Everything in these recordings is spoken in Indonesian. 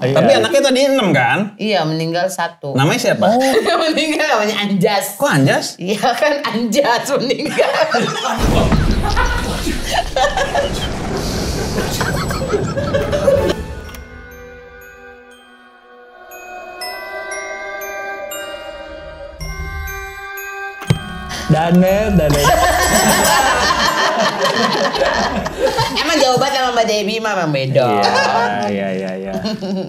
Tapi anaknya tadi 6 kan? Iya, meninggal 1. Namanya siapa? Meninggal namanya Anjas. Kok Anjas? Iya kan Anjas meninggal. Danet. Emang jawaban sama Mbak Debbie memang beda. Iya.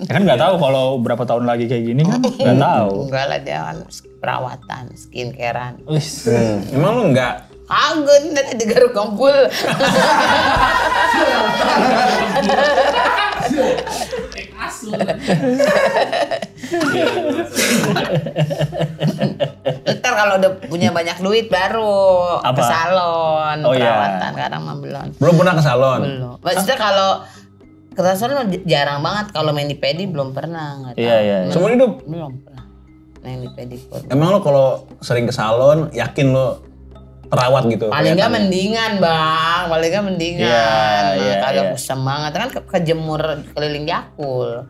Ya kan nggak tahu kalau berapa tahun lagi kayak gini kan nggak tahu. Enggak lah, jangan perawatan, skincarean. Emang lu enggak? Kagak, nanti digaruk kampul. Ntar kalau udah punya banyak duit baru ke salon, perawatan. Kadang mah belum. Belum pernah ke salon? Belum. Maksudnya kalau ke salon jarang banget. Kalau main di pedi belum pernah. Nggak tahu. Iya. Seumur hidup? Belum pernah main di pedi. Emang lo kalau sering ke salon, yakin lo perawat gitu? Paling nggak mendingan bang, paling nggak mendingan. Kagak kusam banget, kan kejemur keliling Yakul.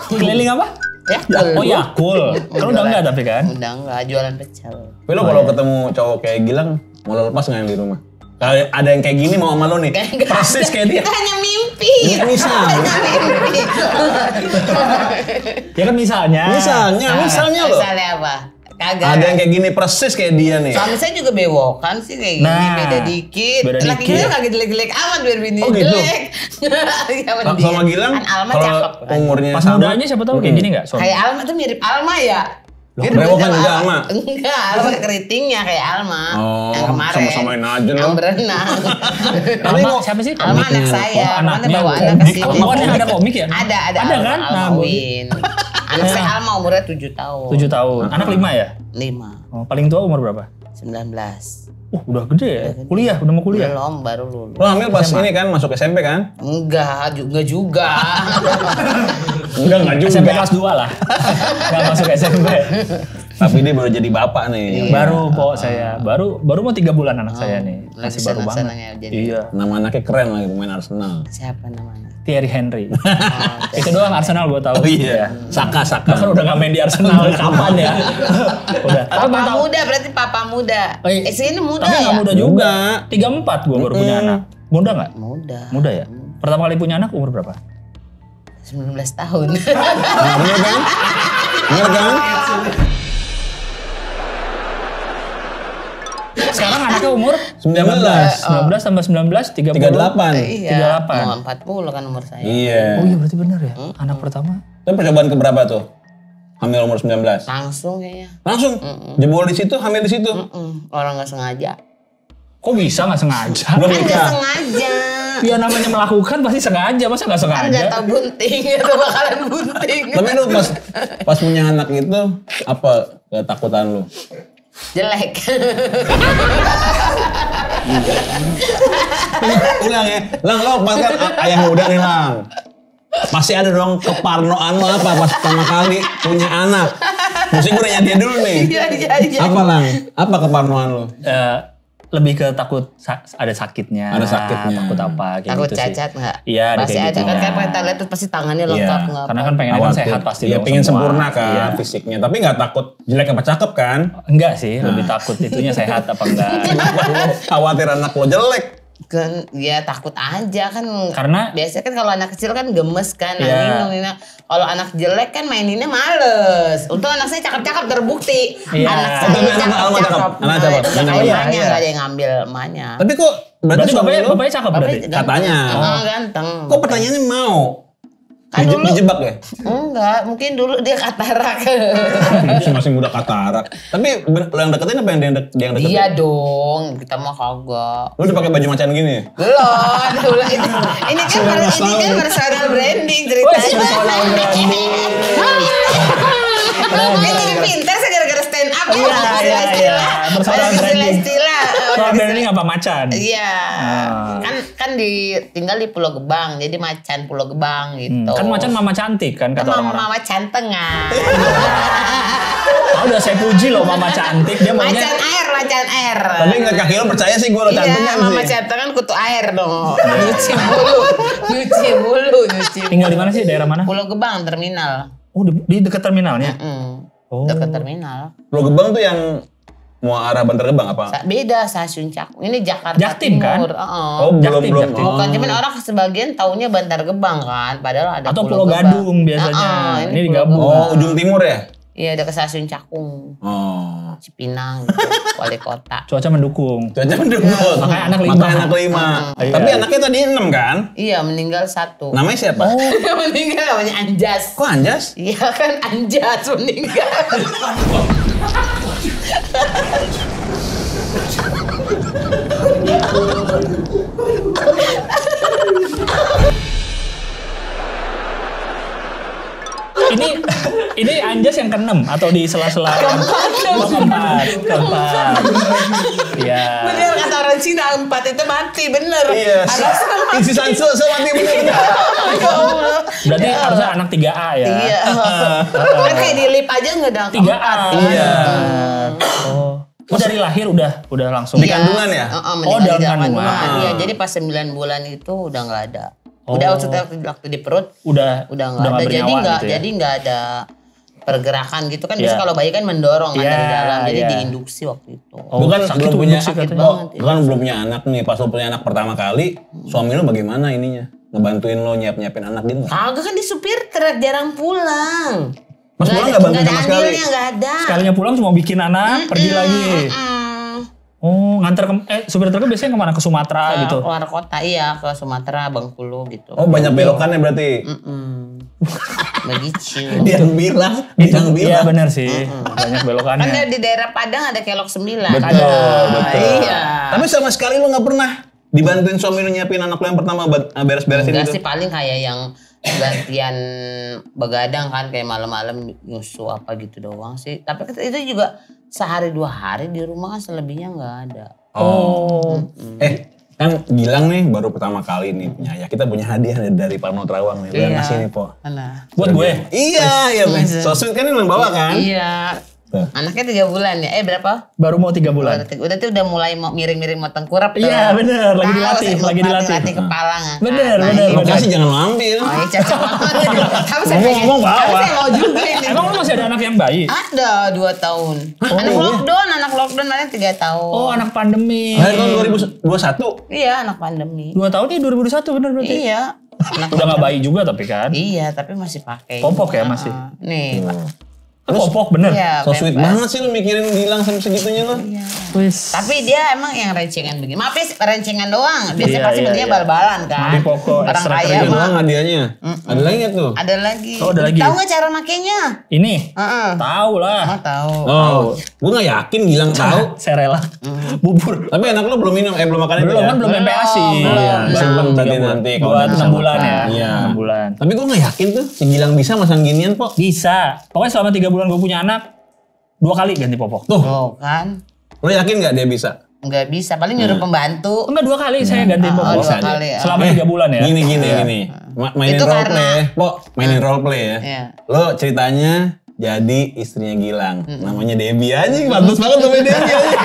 Keliling apa? Yakul. Oh Yakul. Kalau udah enggak tapi kan? Udah enggak, jualan pecel. Tapi lo kalau ketemu cowok kayak Gilang, mau lo lepas nggak yang di rumah? Kalau ada yang kayak gini mau sama lo nih, persis kayak dia. Itu hanya mimpi. Misalnya. Ya kan misalnya lo. Misalnya apa? Kagak. Ada yang kayak gini persis kayak dia nih. Suami saya juga bewokan sih kayak gini, beda dikit. Laki gue lagi jelek-jelek amat biar bini jelek. Sama Gilang, kan Alma cakep kan. Umurnya pas mudanya siapa tahu kayak gini nggak? Kayak Alma tuh mirip Alma ya. Bewokan juga Alma? Enggak, Alma keritingnya kayak Alma. Yang kemarin. Sama-samain aja lo. Yang berenang. Alma siapa sih? Alma anak saya. Mana Anaknya bawa anak ke sini. Alma ada komik ya? Ada kan? Alma Win. Anak saya Alma umurnya 7 tahun. 7 tahun. Anak 5 ya? 5. Oh, paling tua umur berapa? 19. Udah gede ya? Kuliah, udah mau kuliah? Belum, baru lulus. Lo hamil pas ini kan, masuk SMP kan? Enggak juga. Enggak juga. SMP kelas 2 lah. Enggak masuk SMP. Tapi dia baru jadi bapak nih. Baru saya. Baru mau 3 bulan anak saya nih. Masih baru banget. Iya. Nama anaknya keren lagi, pemain Arsenal. Siapa namanya? Thierry Henry. Itu doang Arsenal gue tahu. Oh iya. Saka. Bahkan udah gak main di Arsenal kapan ya? Udah. Papa muda berarti papa muda. Sini muda tapi ya? Tapi gak muda juga. 34 gue baru punya anak. Muda gak? Muda ya? Pertama kali punya anak umur berapa? 19 tahun. Bener kan? Sekarang anaknya umur 19 tambah 19, 38. Iya. 40 kan umur saya. Iya. Oh iya berarti benar ya. Anak pertama. Itu percobaan keberapa tuh? Hamil umur 19? Langsung kayaknya. Langsung? Jebol di situ, hamil di situ? Orang gak sengaja. Kok bisa gak sengaja? Gak sengaja. Ya namanya melakukan pasti sengaja, masa gak sengaja? Kan gak tau bunting, atau bakalan bunting. Tapi lu pas punya anak itu, apa ketakutan lu? Jelek. Ulang ya. Lang, lo pas kan ayah muda nih Lang. Pasti ada dong keparnoan lo apa pas pertama kali punya anak. Mesti gue nanya dia dulu nih. Iya. Apa Lang? Apa keparnoan lo? Lebih ke takut ada sakitnya. Ada sakitnya. Takut apa kayak takut gitu cacat sih. nggak? Iya, pasti kayak ada gitu. kan kita lihat tuh pasti tangannya lengkap nggak? Karena kan pengennya kan sehat pasti. Iya, pengen semua. sempurna kan fisiknya. Tapi nggak takut jelek apa cakep kan? Enggak sih, lebih takut itunya sehat apa enggak. Khawatir anak lo jelek. Kan ya takut aja kan. Karena biasanya kan kalau anak kecil kan gemes kan, nangis. Kalau anak jelek kan maininnya males. Untung anak saya cakep-cakep terbukti. Anak saya cakep-cakep. Emaknya nggak ada yang ngambil emaknya. Tapi kok berarti bapaknya cakep berarti? Katanya. Ganteng. Kok pertanyaannya mau? Kan dulu dijebak ya? Enggak, mungkin dulu dia katarak. Masih muda katarak. Tapi yang deketin apa yang dia yang deketin? Iya dong, kita mah kagak. Lu udah pakai baju macan gini ya? Belum. Ini kan personal branding ceritanya. Personal branding. Kan jadi pintar sih gara-gara stand up. Iya. Personal branding. Personal branding apa macan? Iya. Kan tinggal di Pulau Gebang, jadi macan Pulau Gebang gitu. Kan macan mama cantik kan kata orang-orang. Mama cantengan. Udah saya puji loh mama cantik, dia maunya macan air lah macan air. Tapi ngeliat kaki lo percaya sih gue lo cantengan Iya, sih. Mama Cata kan kutu air dong. Nyuci mulu. Tinggal di mana sih? Daerah mana? Pulau Gebang terminal. Oh, di dekat terminalnya. Oh. Dekat terminal. Pulau Gebang tuh yang mau arah Bantar Gebang apa? Beda stasiun Cakung. Ini Jakarta Jaktim, kan? Timur. Oh, Jaktim. belum. Bukan, cuman orang sebagian taunya Bantar Gebang kan, padahal ada Atau Pulau Pulau Gebang. Gadung biasanya. Ini Pulau digabung. Gebang. Oh, ujung timur ya? Iya, dekat stasiun Cakung, Oh. Cipinang, gitu, wali kota. Cuaca mendukung. Cuaca mendukung. Makanya anak 5. Makanya anak 5. Iya. Tapi anaknya tadi 6 kan? Iya, meninggal 1. Namanya siapa? Meninggal namanya Anjas. Kok Anjas? Iya kan Anjas meninggal. Ini Anjas yang ke-6 atau di sela-sela keempat. Iya. Bener kata orang Cina 4 itu mati bener. Iya. Anak Isi Sansu mati bener. Ya Allah. Berarti harusnya anak 3A ya. Iya. Kan kayak di lip aja nggak ada 3A. Iya. Oh dari lahir udah langsung. Di kandungan ya? Meninggal di dalam dalam kandungan. kandungan. Iya, jadi pas 9 bulan itu udah nggak ada. Udah waktu di perut Udah nggak ada. bernyawa gitu ya? Jadi nggak ada pergerakan gitu kan. Biasa Iya. kalau bayi kan mendorong kan Iya, dari dalam. Jadi iya. diinduksi waktu itu. Oh, Bukan sakit belum tuh punya induksi sakit katanya. banget. Bukan belum punya anak nih. Pas lo punya anak pertama kali, suami lo bagaimana ininya? Ngebantuin lo nyiapin anak gitu nggak? Kagak kan di supir truk jarang pulang. Pas pulang nggak bantuin Nggak sama ada sekali? andilnya, nggak ada. Sekalinya pulang cuma bikin anak, pergi lagi. Oh, nganter supir truknya biasanya kemana? Ke Sumatera Ke gitu. luar kota, iya, ke Sumatera, Bengkulu gitu. Oh banyak belokannya berarti? Begitu. Dia bilang. Iya benar sih. Banyak Kan belokannya. di daerah Padang ada kelok 9. Betul. Iya. Tapi sama sekali lo nggak pernah dibantuin suami lo nyiapin anak lo yang pertama beres-beresin Enggak itu? sih, paling kayak yang gantian begadang kan, kayak malam-malam nyusu apa gitu doang sih. Tapi itu juga sehari 2 hari di rumah kan, selebihnya nggak ada. Oh. Kan Gilang nih baru pertama kali nih punya ayah. Kita punya hadiah nih dari Parno Terawang nih. Udah ngasih nih, Po. Mana? Buat gue. Iya, so sweet kan ini lo yang bawa kan? Iya. Tuh. Anaknya 3 bulan ya? Berapa? Baru mau 3 bulan. Udah tuh udah mulai mau miring-miring mau tengkurap tuh. Iya, bener. Lagi Tahu, dilatih, saya lagi mau dilatih. Latih kepala nggak? Bener, Nah, bener, ini. Lo kasih jangan lo ambil. Oh iya, cocok banget. Kamu saya pengen. Ngomong bawa. Kamu saya mau juga ini. Emang lu masih ada anak yang bayi? Ada 2 tahun. Anak lockdown ada 3 tahun. Oh, anak pandemi. Lahir tahun 2021. Iya, anak pandemi. 2 tahun nih 2021 bener berarti. Iya. Anak Udah gak bayi juga tapi kan. Iya, tapi masih pakai. Popok ya masih. Nih, Popok bener. Iya, So sweet bebas. banget sih lo mikirin Gilang sampai segitunya lo. Iya. Wis. Tapi dia emang yang rencengan begini. Maaf ya, rencengan doang. Biasanya Iya, pasti iya, bentuknya iya. bal-balan kan. Tapi pokok Orang ekstra kaya kredit Itu mah. doang hadiahnya. Ada lagi nggak tuh? Ada lagi. Oh, ada lagi. Tahu nggak cara makainya? Ini. Heeh. Tahu lah. Oh, tahu. Oh, gue nggak yakin Gilang tahu. Saya rela. Bubur. Tapi anak lo belum minum, belum makan itu Belum ya? kan belum MPASI. Belum. Iya, disimpan berarti 3 bulan. nanti kalau Buat udah 6 bisa bulan makan. ya. Iya. 6 bulan. Tapi gue nggak yakin tuh si Gilang bisa masang ginian, Po. Bisa. Pokoknya selama 3 bulan gue punya anak, 2 kali ganti popok. Tuh, Oh, kan. lo yakin nggak dia bisa? Nggak bisa. Paling nyuruh pembantu. Enggak 2 kali saya ganti Oh, popok. 2 kali ya. Selama 3 bulan ya. Gini. Mainin Itu role karena- play ya. Po, mainin role play ya. Iya. Lo ceritanya jadi istrinya Gilang. Namanya Debbie aja. Bagus banget namanya Debbie aja.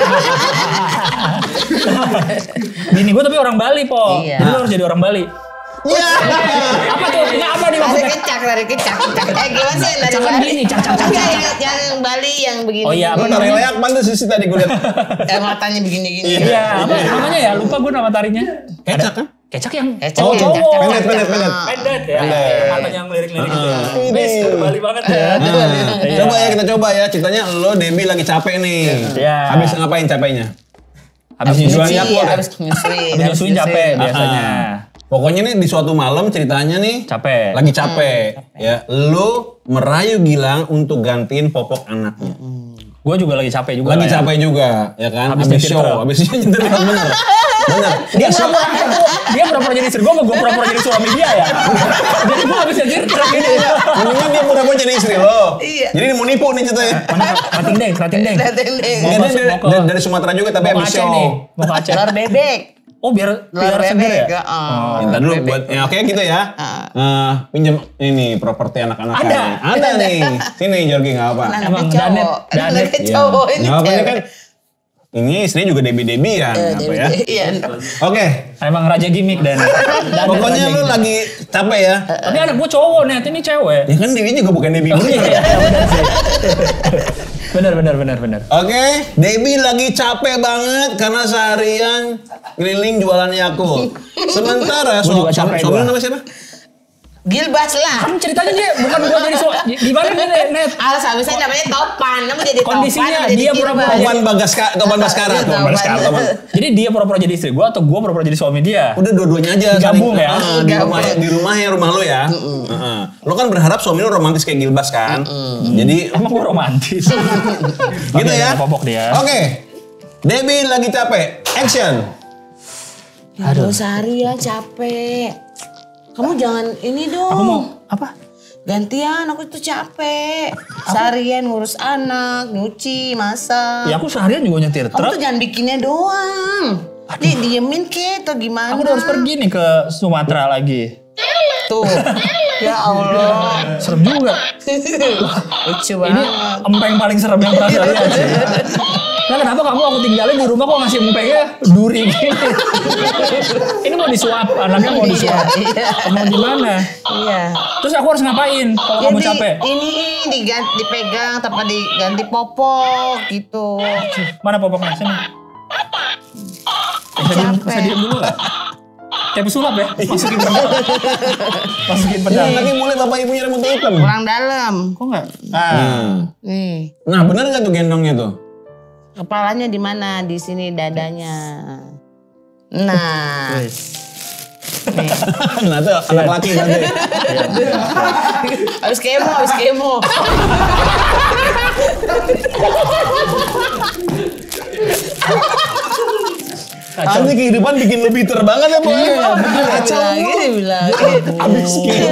Bini gue tapi orang Bali, Po. Iya. Jadi lo harus jadi orang Bali. Iya. Apa tuh? Enggak apa nih Dari maksudnya? kecak. Gimana sih? Dari Cakan Bali. gini, cak. Enggak, yang Bali yang begini. Oh iya, Lo tarik leak pantas sih tadi gue liat. Matanya begini-gini. Iya, apa namanya ya? Lupa gue nama tarinya. Kecak kan? Kecak yang Kecak Oh, yang cowok. cak-cak. Pendet. pendet ya. Matanya yang lirik-lirik gitu. Wis, Bali banget ya. Iya. Coba ya kita coba ya. Ceritanya lo Debbie lagi capek nih. Iya. Habis ngapain capeknya? Habis nyusuin nyusuin, ya, Habis nyusuin. habis nyusuin capek biasanya. Pokoknya nih di suatu malam ceritanya nih Capek. lagi capek. Ya, lo merayu Gilang untuk gantiin popok anaknya. Gue juga lagi capek juga. Lagi lah ya. capek juga, ya kan? Habis Habis nyetir show, truk. habis nyetir truk, bener. Dia pura-pura jadi istri gue, gue pura-pura jadi suami dia ya. Jadi gue habis nyetir truk ini. Mendingan dia pura-pura jadi istri lo. Iya. Jadi dia mau nipu nih ceritanya. Mana rating deng. Dateng-deng. Mau Enggak, dia masuk, mau ke- dari Sumatera juga tapi Mau ke habis Aceh show. nih. Mau ke Aceh. Telur bebek. Oh biar Telur seger bebek. ya? Oh. Minta dulu buat, ya oke gitu ya. Pinjam ini properti anak-anak Ada. kalian. Ada nih. Sini Jorgi nggak apa. Anaknya Emang cowok. Danet. Anaknya Iya. cowok ini Nggak apa ini cewek. kan Ini istrinya juga Debbie-Debbie-an apa ya. Iya. Oke. Emang raja gimmick dan Pokoknya lu lagi capek ya. tapi anak gue cowok nih, ini cewek. Ya kan Debbie juga bukan Debbie Murni. Iya, benar. Oke, Debbie lagi capek banget karena seharian keliling jualan Yakult. Sementara Gua juga capek suami gua. nama siapa? Gilbas lah. Kan ceritanya dia bukan gue jadi gimana nih net? Alasan saya namanya Topan, kamu jadi Kondisinya Topan, dia jadi pura-pura Gilbas. Topan Baskara. Jadi dia pura-pura jadi istri gue atau gue pura-pura jadi suami dia? Udah dua-duanya aja. Gabung saling- ya? Di rumah lo ya. Lo kan berharap suami lo romantis kayak Gilbas kan. Jadi Emang gue romantis. gitu ya. Popok dia. Oke. Debbie lagi capek. Action. Aduh, sehari ya capek. Kamu jangan ini dong. Aku mau apa? Gantian, aku tuh capek. Seharian ngurus anak, nyuci, masak. Ya aku seharian juga nyetir Kamu truk. tuh jangan bikinnya doang. Nih diemin ke atau gimana? Aku udah harus pergi nih ke Sumatera lagi. Tuh. Ya Allah. Serem juga. Lucu Ini banget. empeng paling serem yang pernah saya lihat sih. Nah kenapa kamu aku tinggalin di rumah kok ngasih empengnya duri gini? Ini mau disuap, anaknya mau disuap. Iya. Mau gimana? Iya. Terus aku harus ngapain kalau kamu capek? Ini dipegang tanpa diganti popok gitu. Mana popoknya? Sini. Bisa diem dulu gak? Kayak pesulap ya? Masukin pedang. Masukin pedang. Lagi mulai bapak ibunya rambutnya hitam. Kurang dalam. Kok enggak? Nah. Nih, Nah bener gak tuh gendongnya tuh? kepalanya di mana? Di sini dadanya. Nah, Wis. nih. Nah tuh anak laki nanti. Habis kemo. Kacau. Nanti kehidupan bikin lebih terbanget ya Boy. Kacau bilang. Abis kemo.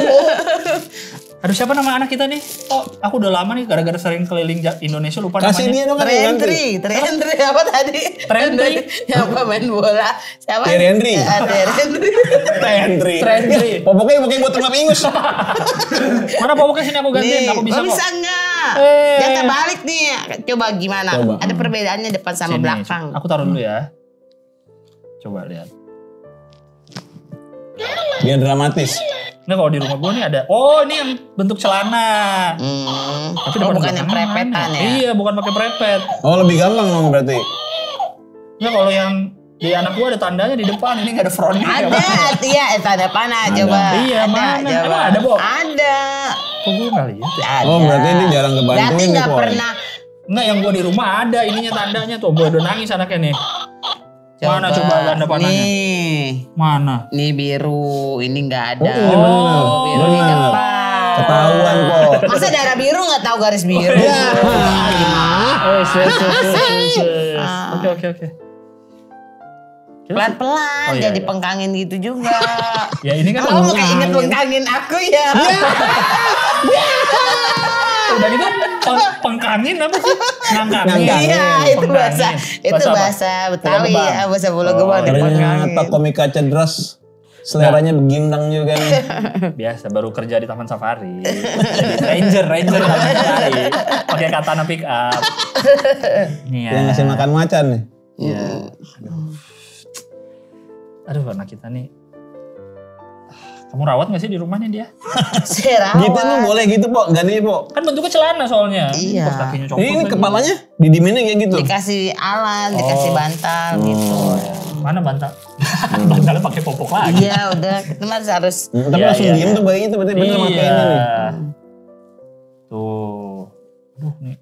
Aduh siapa nama anak kita nih? Oh aku udah lama nih gara-gara sering keliling Indonesia lupa Kasih dia namanya. dong kan ganti. Triandri apa tadi? Triandri. Yang pemain bola. Siapa? Thierry Henry. Triandri. Tentri. Popoknya buat tempat ingus. Mana popoknya sini aku gantiin, aku bisa Lo kok. bisa enggak? Eh. Dia terbalik nih. Coba gimana? Coba. Ada perbedaannya depan sama Sini, belakang. Aku taruh dulu ya. Coba lihat. Biar dramatis. Nah kalau di rumah gue nih ada, oh ini yang bentuk celana. Tapi Oh, depan bukan yang belakangnya prepetan mana? ya? Iya bukan pakai prepet. Oh lebih gampang dong berarti. Nah kalau yang di anak gue ada tandanya di depan, ini nggak ada frontnya. Ada, iya, tanda panah coba. Iya, mana? Coba. Emang ada, Bo? Ada. Kok gue nggak lihat ya? Ada. Oh berarti ini jarang kebantuin Berarti nih nggak Boy. pernah. Enggak, yang gue di rumah ada ininya tandanya tuh. Gue udah nangis anaknya nih. Mana coba tanda panahnya? Nih. Mana? Ini biru, ini nggak ada. Oh, biru di bener. depan. Ketahuan kok. Masa darah biru nggak tahu garis biru? Ya. Oh, Oke. Pelan-pelan, Oh, iya, jadi iya. pengkangin gitu juga. Ya ini kan Kamu kayak inget pengkangin aku ya? udah gitu pengkangin apa sih? Ngangkangin. Iya, itu bahasa apa? bahasa Betawi Pulau ya, bahasa Pulau Gebang. iya. Ternyata komika cedras. Seleranya begindang juga nih. Biasa baru kerja di Taman Safari. Jadi ranger Taman Safari. Pakai katana pick up. Nih ya. Yang ngasih makan macan nih. Iya. Aduh anak kita nih. Kamu rawat gak sih di rumahnya dia? Serawat. Gitu emang boleh gitu Pok, ganti Pok. Kan bentuknya celana soalnya. Iya. Pas kakinya copot Ini lagi. kepalanya didiminnya kayak gitu. Dikasih alat, dikasih bantal gitu. Mana bantal? Bantalnya pakai popok lagi. Iya udah, kita mah harus Tapi Iya, langsung iya, diem iya. tuh bayinya tuh berarti bener pakai ini nih. Tuh. Aduh nih.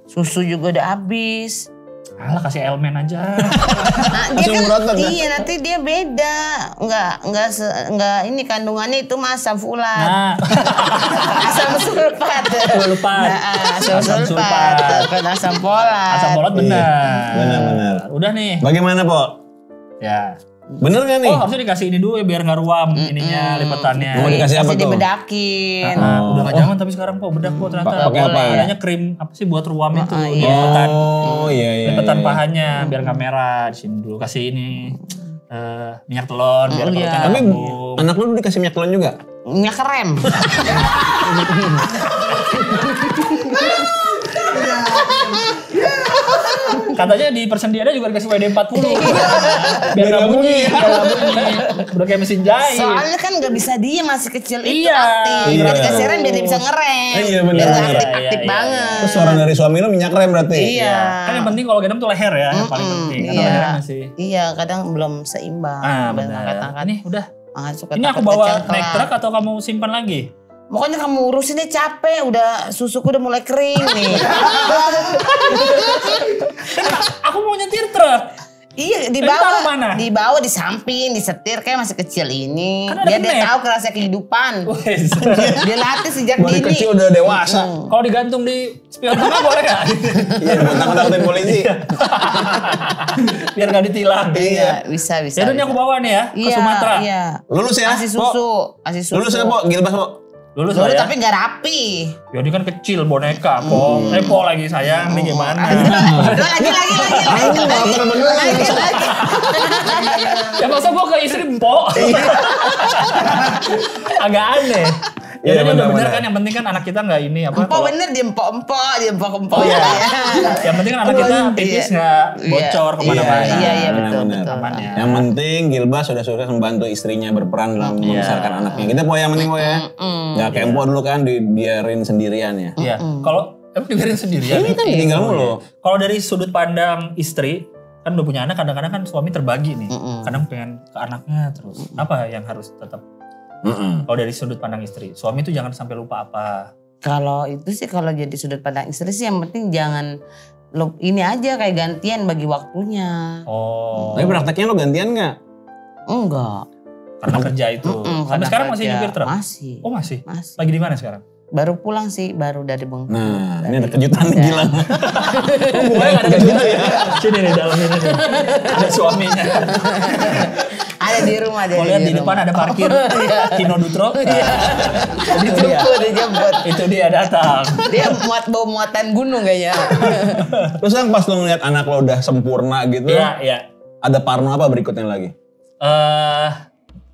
susu juga udah habis. Alah kasih elemen aja. Nah, dia Langsung kan berotot, ya? iya nanti dia beda. Enggak ini kandungannya itu mah asam folat. Nah. Asam sulfat. Sulfat. Nah, asam Asam sulfat. sulfat. Bukan asam folat. Asam folat benar. Iya, benar. Udah nih. Bagaimana Pok? Ya. Bener gak nih? Oh harusnya dikasih ini dulu ya biar nggak ruam ininya lipatannya. Mau dikasih apa Pasti tuh? dibedakin. Udah gak zaman tapi sekarang kok bedak kok ternyata. Pakai apa? Adanya krim apa sih buat ruam itu iya. di lipatan. Oh iya. Lipatan pahanya biar nggak merah. Di sini dulu kasih ini minyak telon biar perutnya nggak Tapi kembung. anak lu dikasih minyak telon juga? Minyak krem. Katanya di persendiannya juga dikasih WD-40. Biar nggak bunyi. Udah kayak mesin jahit. Soalnya kan nggak bisa dia masih kecil itu Iya. aktif. Iya. Berarti kasiran biar dia bisa ngerem. Iya, bener. Biar nggak Iya, aktif iya, banget. Terus suara dari suami lu minyak rem berarti? Iya. Kan yang penting kalau gendam tuh leher ya, yang paling penting. Karena Iya. lehernya masih. Iya, kadang belum seimbang. Benar. Angkat-angkat. Ini udah. Suka Ini aku takut bawa kecengklak. naik truk atau kamu simpan lagi? Pokoknya kamu urusin deh, capek, udah susuku udah mulai kering nih. Aku mau nyetir truk. Iya, taruh mana? dibawa di samping, disetir kayak masih kecil ini. Kan ada Biar dia kenek. tahu kerasa kehidupan. Wes. Dia latih sejak Dari dini. kecil udah dewasa. Kalau digantung di spion tengah boleh nggak? Iya, takut-takutin polisi. Biar nggak ditilang. Iya, bisa. Jadi ini aku bawa nih ya ke Sumatera. Iya. Lulus ya? Kasih Po? susu, kasih susu. Lulus ya, Po? Gilbas, Po? Lulus Dulu lah ya. tapi nggak rapi. Ya dia kan kecil boneka po. Po lagi sayang nih gimana? Lagi. Ya masa gua ke istri po. Agak aneh. Ya Iya, udah benar, bener benar. kan yang penting kan anak kita nggak ini apa? Empok bener dia empok. Oh iya. Yang penting kan anak kita pipis nggak bocor kemana-mana. Iya, betul. Benar-benar. Aman ya. Yang penting Gilbas sudah sukses membantu istrinya berperan dalam membesarkan anaknya. Kita Po yang penting Po ya. Gak kayak Po dulu kan dibiarin sendirian ya. Iya. Kalau emang dibiarin sendirian. Ini kan tinggal mulu. Kalau dari sudut pandang istri kan udah punya anak, kadang-kadang kan suami terbagi nih. Kadang pengen ke anaknya terus. Apa yang harus tetap? Kalau dari sudut pandang istri, suami tuh jangan sampai lupa apa. Kalau itu sih kalau jadi sudut pandang istri sih yang penting jangan ini aja kayak gantian bagi waktunya. Oh. Tapi prakteknya lo gantian gak? Enggak. Karena kerja itu. Sampai Karena sekarang masih kerja. nyupir truk? Masih. Oh masih? Masih. Lagi di mana sekarang? Baru pulang sih, baru dari Bengkulu. Nah, ini ada kejutan nih gila. Gue gak ada kejutan ya. Sini nih dalam ini nih. Ada suaminya. Ada di rumah dia. Mau lihat di depan ada parkir Kino Dutro. Itu dia. dijemput. Itu dia datang. Dia bawa muatan gunung kayaknya. Terus kan pas lo ngeliat anak lo udah sempurna gitu, Iya, iya. ada parno apa berikutnya lagi?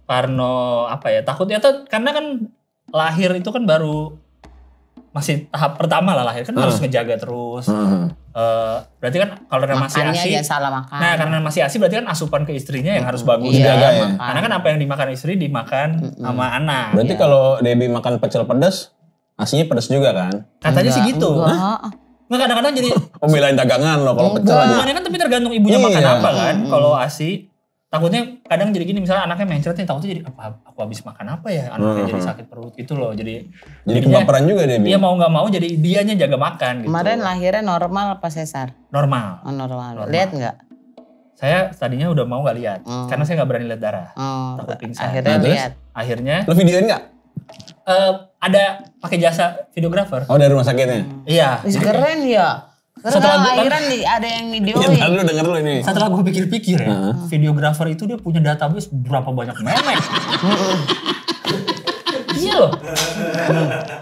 Parno apa ya? Takutnya tuh karena kan lahir itu kan baru masih tahap pertama lah lahir kan harus ngejaga terus. Berarti kan kalau masih Makannya ASI, jangan salah makan. nah karena masih ASI berarti kan asupan ke istrinya yang harus bagus Iya, dijaga ya. makan. Karena kan apa yang dimakan istri dimakan sama anak. Berarti kalau Debbie makan pecel pedas, aslinya pedas juga kan? Katanya sih gitu. Nggak kadang-kadang jadi Oh, belain dagangan lo kalau pecel aja. hubungannya kan tapi tergantung ibunya makan Iya. apa kan. Kalau ASI takutnya kadang jadi gini misalnya anaknya mencret nih takutnya jadi apa aku habis makan apa ya anaknya jadi sakit perut gitu loh jadi kebaperan juga Debbie. dia mau nggak mau jadi dianya jaga makan gitu. Kemarin lahirnya normal apa sesar? Normal. Oh, normal. Lihat nggak? Saya tadinya udah mau nggak lihat karena saya nggak berani lihat darah. Oh, Takut pingsan. akhirnya Nah, terus? lihat. Akhirnya Lo videoin gak? ada pakai jasa videografer. Oh, dari rumah sakitnya? Iya. Ih, keren ya. Karena Setelah gua- lahiran ada yang Iya, videoin. lu denger lu ini. Setelah gue pikir-pikir ya, videografer itu dia punya database berapa banyak memek. Iya loh.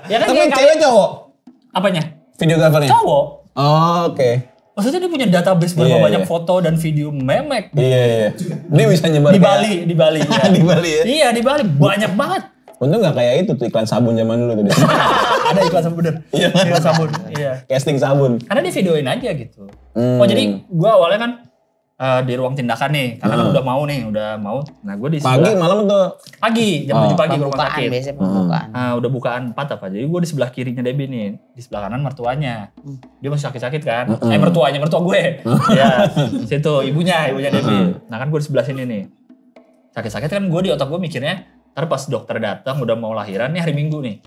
Ya kan Tapi kayak cewek cowok apanya? videografernya? Cowok. Oh, oke. Maksudnya dia punya database berapa Iya, banyak iya. foto dan video memek. Iya. Dia bisa nyebar Di kayak- Bali, di Bali. Ya. Di Bali ya. Iya, di Bali banyak banget. Untung gak kayak itu tuh iklan sabun zaman dulu tuh. Ada iklan sabun bener. Iya. Iklan sabun. Iya. Casting sabun. Karena dia videoin aja gitu. Oh jadi gua awalnya kan di ruang tindakan nih, karena kan udah mau. Nah gue di Pagi sebelah malam tuh. pagi jam 7 pagi ke rumah Pembukaan sakit. biasanya pembukaan. Udah bukaan 4 apa. Jadi gue di sebelah kirinya Debbie nih, di sebelah kanan mertuanya. Dia masih sakit-sakit kan. Mertua gue. Ya, situ ibunya Debbie. Nah kan gue di sebelah sini nih. Sakit-sakit kan gue di otak gue mikirnya, ntar pas dokter datang udah mau lahiran nih hari Minggu nih.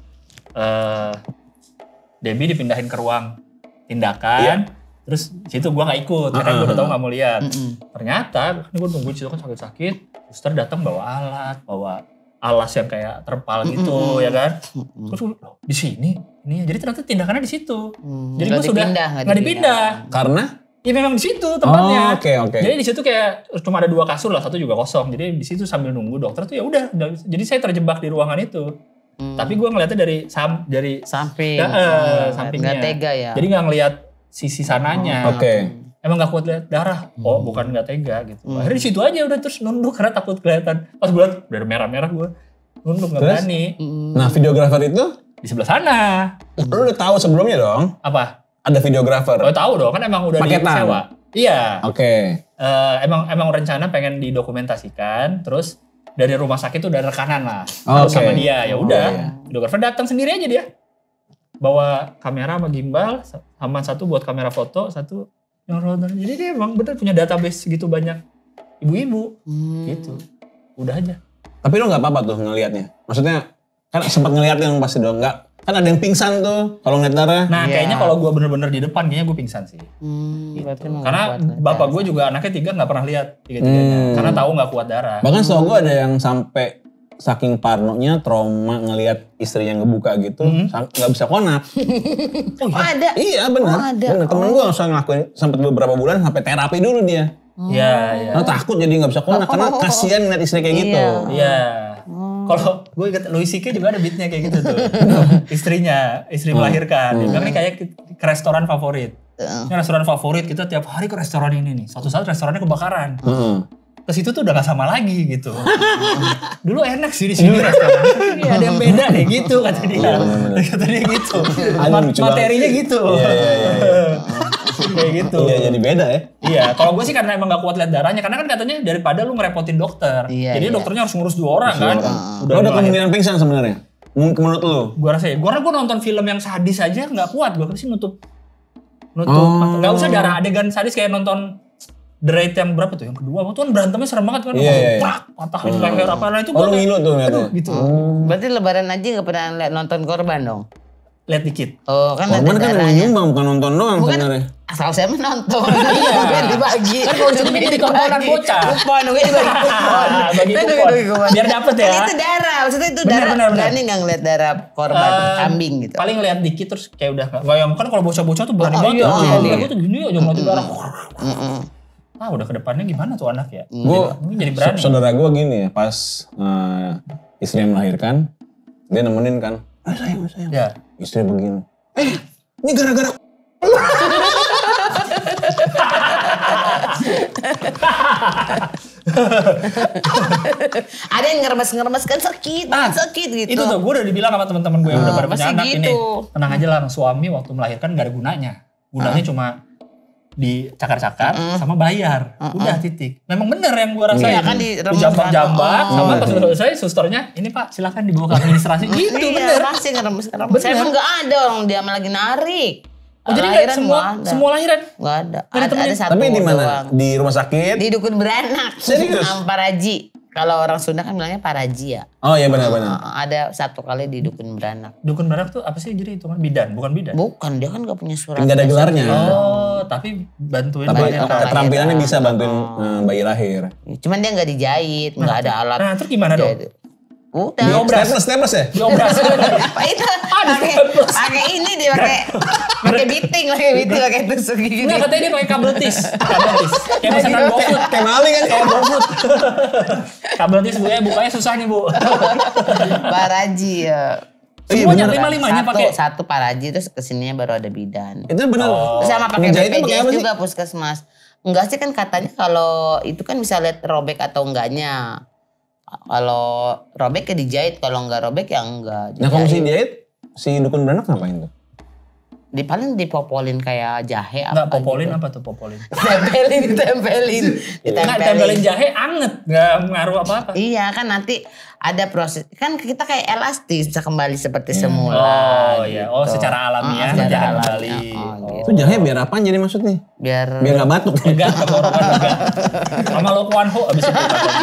Debbie dipindahin ke ruang tindakan. Terus situ gue gak ikut, karena gue udah tau gak mau lihat. Ternyata, gue nungguin situ kan sakit-sakit. Suster datang bawa alas yang kayak terpal gitu, ya kan. Terus gue, loh, di sini? Ini, jadi ternyata tindakannya di situ. Jadi gue sudah gak dipindah. Karena? Ya memang di situ tempatnya. Oke. Jadi di situ kayak cuma ada 2 kasur lah, satu juga kosong. Jadi di situ sambil nunggu dokter tuh ya udah. Jadi saya terjebak di ruangan itu. Tapi gue ngeliatnya dari Samping. sampingnya. Nggak tega ya. Jadi nggak ngeliat sisi sananya. Oke. Emang nggak kuat lihat darah. Oh bukan nggak tega gitu. Akhirnya di situ aja udah terus nunduk karena takut kelihatan. Pas gue liat udah merah-merah gue nunduk nggak berani. Nah videografer itu? Di sebelah sana. Lu udah tahu sebelumnya dong? Apa? Ada videografer. Oh tahu dong kan emang udah Paketan. disewa. Iya. Oke. Emang rencana pengen didokumentasikan, terus dari rumah sakit tuh udah rekanan lah, Oke. sama dia. Ya udah, iya. videographer datang sendiri aja dia, bawa kamera sama gimbal, sama satu buat kamera foto, satu yang router. Jadi dia emang bener punya database segitu banyak ibu-ibu, gitu. Udah aja. Tapi lo nggak apa-apa tuh ngelihatnya. Maksudnya kan sempat ngeliat yang pasti dong nggak. Kan ada yang pingsan tuh kalau ngeliat darah. Nah Iya. kayaknya kalau gue bener-bener di depan, kayaknya gue pingsan sih. Berarti emang Karena nggak kuat bapak darah. gue juga anaknya 3 nggak pernah lihat 3-3-nya, karena tahu nggak kuat darah. Bahkan setahu gue ada yang sampai saking parnonya trauma ngelihat istrinya ngebuka gitu, nggak bisa konak. Oh ada? Iya benar. Oh, ada. Bener. Temen gue langsung ngelakuin sampai beberapa bulan sampai terapi dulu dia. Iya, iya. Karena takut jadi nggak bisa konak karena kasihan ngeliat istri kayak gitu. Iya. Kalau gue inget Louis C.K. juga ada beatnya kayak gitu tuh. Istri melahirkan. Dia bilang ini kayak ke restoran favorit. Ini restoran favorit, kita tiap hari ke restoran ini nih. Suatu saat restorannya kebakaran. Ke situ tuh udah gak sama lagi gitu. Dulu enak sih di sini restoran. Ini ada yang beda deh gitu kata dia. Kata dia gitu. Lucu Materinya gitu. Kayak gitu. Iya jadi beda ya. Iya, kalau gue sih karena emang gak kuat lihat darahnya, karena kan katanya daripada lu ngerepotin dokter, Iya, jadi iya. dokternya harus ngurus 2 orang kan. Lo ada kemungkinan pingsan sebenarnya. Menurut lo? Gue rasa ya, karena gue nonton film yang sadis aja nggak kuat, gue sih nutup mata. Nggak usah darah adegan sadis kayak nonton The Raid yang berapa tuh, yang kedua, waktu kan berantemnya serem banget kan, Iya. prak, patahin leher apa, nah itu Oh gue lo ngilu tuh ngeliatnya. gitu, Berarti lebaran aja nggak pernah lihat nonton korban dong? lihat dikit. Oh kan ada Korban kan yang darahnya. nyumbang bukan nonton doang Bukan, sebenarnya. asal saya menonton. Bukan dibagi. Kan kalau jadi di komponan bocah. Kupon, gue dibagi kupon. Bagi Saya kupon. kupon. Biar dapet ya. Kan itu darah, maksudnya itu Bener, darah. bener, bener. Berani nggak ngeliat darah korban kambing gitu? Paling lihat dikit terus kayak udah nggak yang kan kalau bocah-bocah tuh berani Oh, banget. iya, Ya. iya. Gue tuh gini aja ngeliatin darah. Udah ke depannya gimana tuh anak ya? Mungkin jadi berani. Saudara gue gini ya, pas istrinya melahirkan, dia nemenin kan. Sayang. Ya. Istri begini. Ini gara-gara Ada yang ngeremes kan sakit gitu. Itu tuh gue udah dibilang sama teman-teman gue yang udah pada punya masih anak gitu. ini. Tenang aja lah, suami waktu melahirkan gak ada gunanya. Gunanya cuma dicakar-cakar sama bayar. Udah titik. Memang bener yang gue rasain. Iya, kan diremes Dijambak-jambak kan. sama pas udah selesai susternya, ini Pak silakan dibawa ke administrasi. Gitu Iya, bener. pasti ngeremes. Saya emang nggak ada orang dia malah lagi narik. Oh, jadi Lahiran semua nggak ada. semua lahiran. Nggak ada. Nggak Ada ditemenin. satu tapi di mana? doang. Di rumah sakit. Di dukun beranak. Serius? Sama Paraji. Kalau orang Sunda kan bilangnya Paraji ya. Oh iya benar-benar. Ada satu kali di dukun beranak. Dukun beranak tuh apa sih, jadi itu kan bidan, bukan bidan. Bukan, dia kan gak punya surat. Nggak ada gelarnya. Oh, tapi bantuin Tapi lahiran. keterampilannya bisa bantuin bayi lahir. Cuman dia nggak dijahit, nggak ada alat. Nah, terus gimana dong? Jahit. Udah. Staples ya? Diobras. Pak itu pakai ini dia pakai biting, pakai tusuk gitu. Enggak, katanya dia pakai kabel tis. Kayak pesanan GoFood. Kayak maling kan? Kayak GoFood. Kabel tis Bu, bukanya susah nih Bu. Paraji ya. Semuanya lima-limanya pakai. Satu Paraji terus kesininya baru ada bidan. Itu benar. Terus sama pakai Ngejahitnya pakai BPJS apa sih? juga puskesmas. Enggak sih kan katanya kalau itu kan bisa lihat robek atau enggaknya. Kalau robek ya dijahit, kalau enggak robek ya enggak. Nah kalau si dijahit. diet, si dukun beranak ngapain tuh? Paling dipopolin kayak jahe Enggak, apa popolin gitu. apa tuh popolin? Ditempelin. Enggak, tempelin jahe anget, enggak ngaruh apa-apa. Iya kan nanti ada proses, kan kita kayak elastis bisa kembali seperti semula. Oh iya, oh gitu. secara alamiah Secara jahe alami. kembali. gitu. Itu jahe biar apa jadi maksudnya? Biar Biar gak batuk. Enggak, tenggorokan enggak. Sama lo kuanho abis itu katanya.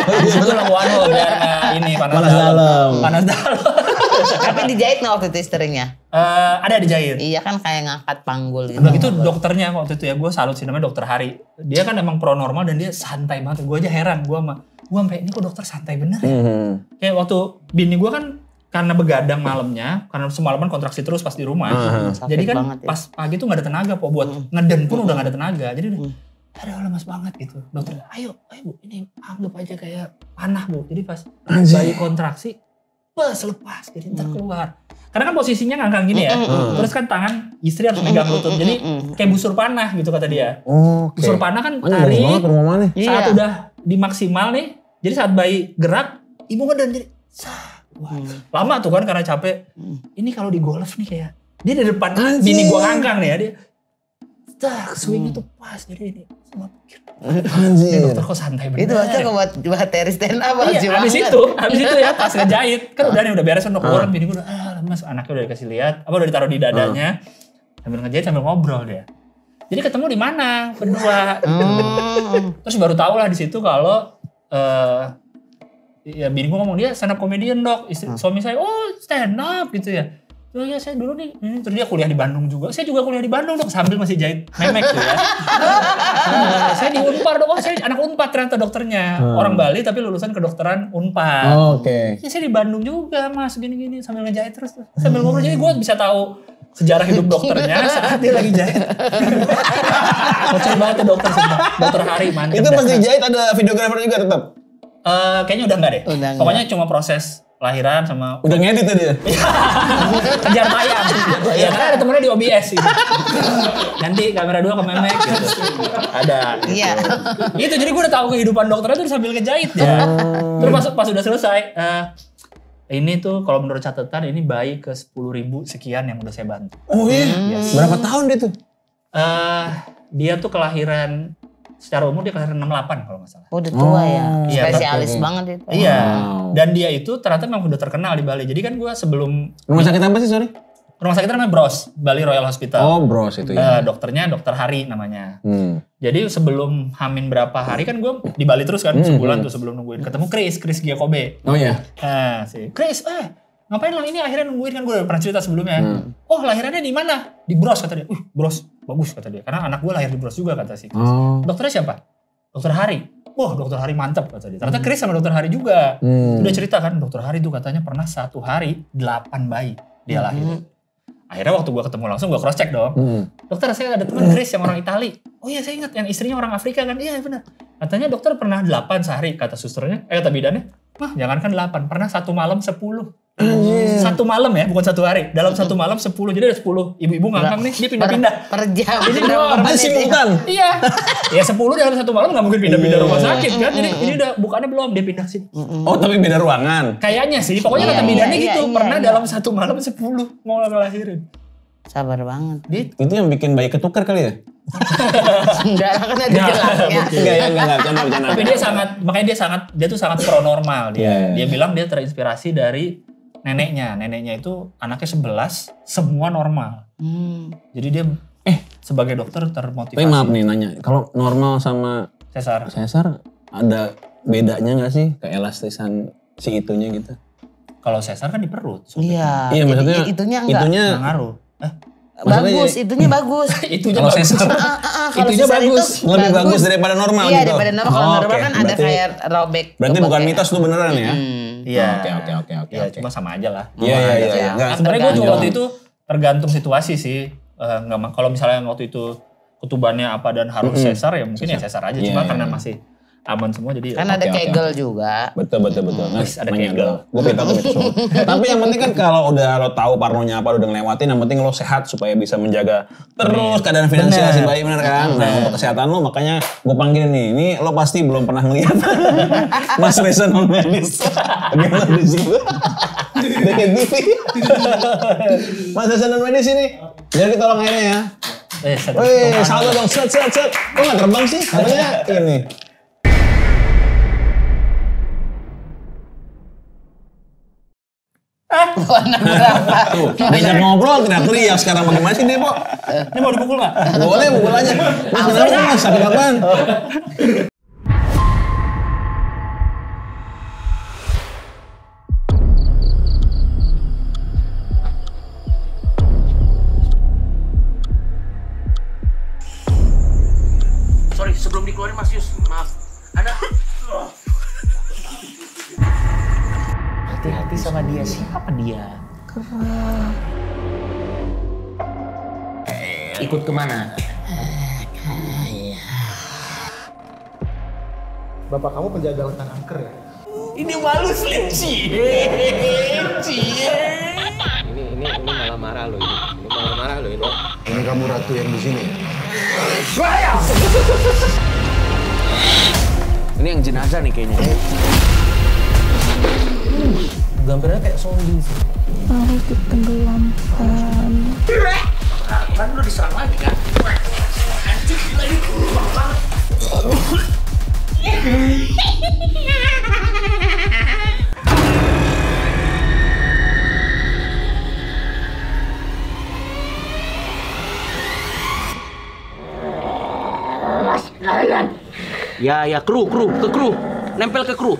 Abis itu lo kuanho biar nggak ini panas dalam. Panas dalam. tapi dijahit nggak waktu itu istrinya? Ada dijahit. Iya kan kayak ngangkat panggul gitu. Udah gitu dokternya waktu itu ya, gue salut sih, namanya dokter Hari. Dia kan emang pro normal dan dia santai banget. Gue aja heran, gue sampai ini kok dokter santai bener ya. Kayak waktu bini gue kan karena begadang malamnya, karena semalaman kontraksi terus pas di rumah. Sakit Jadi kan banget ya. pas pagi tuh gak ada tenaga po, buat ngeden pun udah gak ada tenaga. Jadi udah, aduh lemas banget gitu. Dokter, ayo Bu, ini anggap aja kayak panah Bu. Jadi pas bayi kontraksi, lepas, jadi ntar keluar. Karena kan posisinya ngangkang gini ya. Terus kan tangan istri harus megang lutut. Jadi kayak busur panah gitu kata dia. Oke. Busur panah kan Bagus tarik, banget rumah mana? saat Iya. udah dimaksimal nih. Jadi saat bayi gerak, ibu ngeden jadi wah, lama tuh kan karena capek. Ini kalau di golf nih kayak dia di depan bini gua ngangkang nih ya, dia swing itu pas jadi ini. Semua pikir. Anjir. Dokter kok santai bener. Itu waktu buat Terry stand up. Iya, habis itu ya pas ngejahit kan udah beres udah keluar bini gue udah lemes, anaknya udah dikasih lihat, udah ditaruh di dadanya. Sambil ngejahit sambil ngobrol dia. Jadi ketemu di mana berdua. Terus baru tahu lah di situ kalau ya bini gue ngomong dia stand up comedian dok. Suami saya stand up gitu ya. Oh ya saya dulu nih, terus dia kuliah di Bandung juga. Saya juga kuliah di Bandung dok, sambil masih jahit memek tuh ya. Saya di Unpar dok, saya anak Unpar ternyata dokternya. Orang Bali tapi lulusan kedokteran Unpar. Oke. Ya saya di Bandung juga mas, gini-gini sambil ngejahit terus. Sambil ngobrol, jadi gue bisa tahu sejarah hidup dokternya saat dia lagi jahit. Kocak banget tuh dokter sumpah. Dokter Hari mantap. Itu pas dijahit ada videografer juga tetap? Kayaknya udah enggak deh. Pokoknya cuma proses lahiran sama udah ngedit tuh dia. Kejar tayang. Ya karena ada temennya di OBS gitu. Nanti kamera 2 ke memek gitu. Ada. Iya. Itu jadi gue udah tahu kehidupan dokternya tuh sambil ngejahit ya. Terus pas udah selesai ini tuh kalau menurut catatan ini bayi ke 10.000 sekian yang udah saya bantu. Oh iya? Yes. Berapa tahun dia tuh? Dia tuh kelahiran secara umur dia kelahiran 68 kalau nggak salah. Udah tua ya, spesialis iya, banget itu. Iya, dan dia itu ternyata memang udah terkenal di Bali. Jadi kan gue sebelum... Rumah sakit apa sih sorry? Rumah sakit namanya Bros, Bali Royal Hospital. Oh Bros itu ya. Dokternya Dokter Hari namanya. Jadi sebelum Hamin berapa hari kan gue di Bali terus kan, sebulan tuh sebelum nungguin. Ketemu Chris Giacobe. Oh iya? Chris, ngapain lo ini akhirnya nungguin kan gue udah pernah cerita sebelumnya. Oh lahirannya di mana? Di Bros kata dia. Bros bagus kata dia. Karena anak gue lahir di Bros juga kata si Chris. Dokternya siapa? Dokter Hari. Wah Dokter Hari mantap kata dia. Ternyata Chris sama Dokter Hari juga. Udah cerita kan Dokter Hari tuh katanya pernah satu hari 8 bayi dia lahir. Akhirnya waktu gue ketemu langsung gue cross check dong. Dokter saya ada teman Chris yang orang Itali. Oh iya saya ingat yang istrinya orang Afrika kan. Iya benar. Katanya dokter pernah 8 sehari kata susternya. Kata bidannya. Wah jangankan 8. Pernah satu malam 10. Satu malam ya, bukan satu hari. Dalam satu malam 10. Jadi ada 10 ibu-ibu ngangkang nih, dia pindah-pindah. Per jam. Jadi dia simultan. Iya. Ya 10 dalam satu malam gak mungkin pindah-pindah rumah sakit kan. Jadi ini udah bukannya belum, dia pindah sini. Oh tapi beda ruangan? Kayaknya sih, pokoknya kata bidannya gitu. Pernah dalam satu malam 10 mau ngelahirin. Sabar banget. Itu yang bikin bayi ketukar kali ya? Enggak kan ada jelaknya. Enggak, canda. Tapi dia tuh sangat pro normal. Dia bilang dia terinspirasi dari neneknya itu anaknya 11 semua normal. Jadi dia sebagai dokter termotivasi. Tapi maaf nih nanya, kalau normal sama sesar ada bedanya nggak sih keelastisan si itunya gitu? Kalau sesar kan di perut. Iya. Iya maksudnya itunya enggak ngaruh. Bagus, itunya bagus. Itunya kalau bagus. sesar Itunya bagus. Lebih bagus daripada normal iya, gitu. Iya daripada normal. Kalau normal kan ada kayak robek. Berarti bukan mitos tuh beneran ya? Iya. Oke. Ya cuma sama aja lah. Iya. Sebenarnya gue juga waktu itu tergantung situasi sih. Kalau misalnya waktu itu ketubannya apa dan harus sesar ya mungkin ya sesar aja. Cuma karena masih aman semua jadi kan ada kegel juga. Betul. Ada kegel. Gue pintar tuh semua. Tapi yang penting kan kalau udah lo tahu parnonya apa, udah ngelewatin, yang penting lo sehat supaya bisa menjaga terus keadaan finansial si bayi, bener kan? Nah untuk kesehatan lo makanya gue panggilin nih. Ini lo pasti belum pernah ngeliat Mas Reza non medis. Dia lo di situ. Dekat TV. Mas Reza non medis ini. Jadi tolong airnya ya. Wih, saldo dong, set. Kok gak terbang sih? Katanya ini. Warna berapa? Tuh, diajak ngobrol teriak sekarang bagaimana sih dia, Pok? Ini mau dipukul gak? Boleh, pukul aja. Mas, kenapa Mas? Sakit apaan? Sorry, sebelum dikeluarin Mas Yus, maaf. Ada... Hati-hati sama dia. Siapa dia? Ikut kemana? Bapak kamu penjaga hutan angker ya? Ini malu Slim Ini malah marah loh ini. Ini malah marah loh ini. Dengan kamu ratu yang di sini. Ini yang jenazah nih kayaknya. Gambarnya kayak zombie sih. Harus ditenggelamkan. Kan lu diserang lagi kan? Ya, kru, ke kru. Nempel ke kru.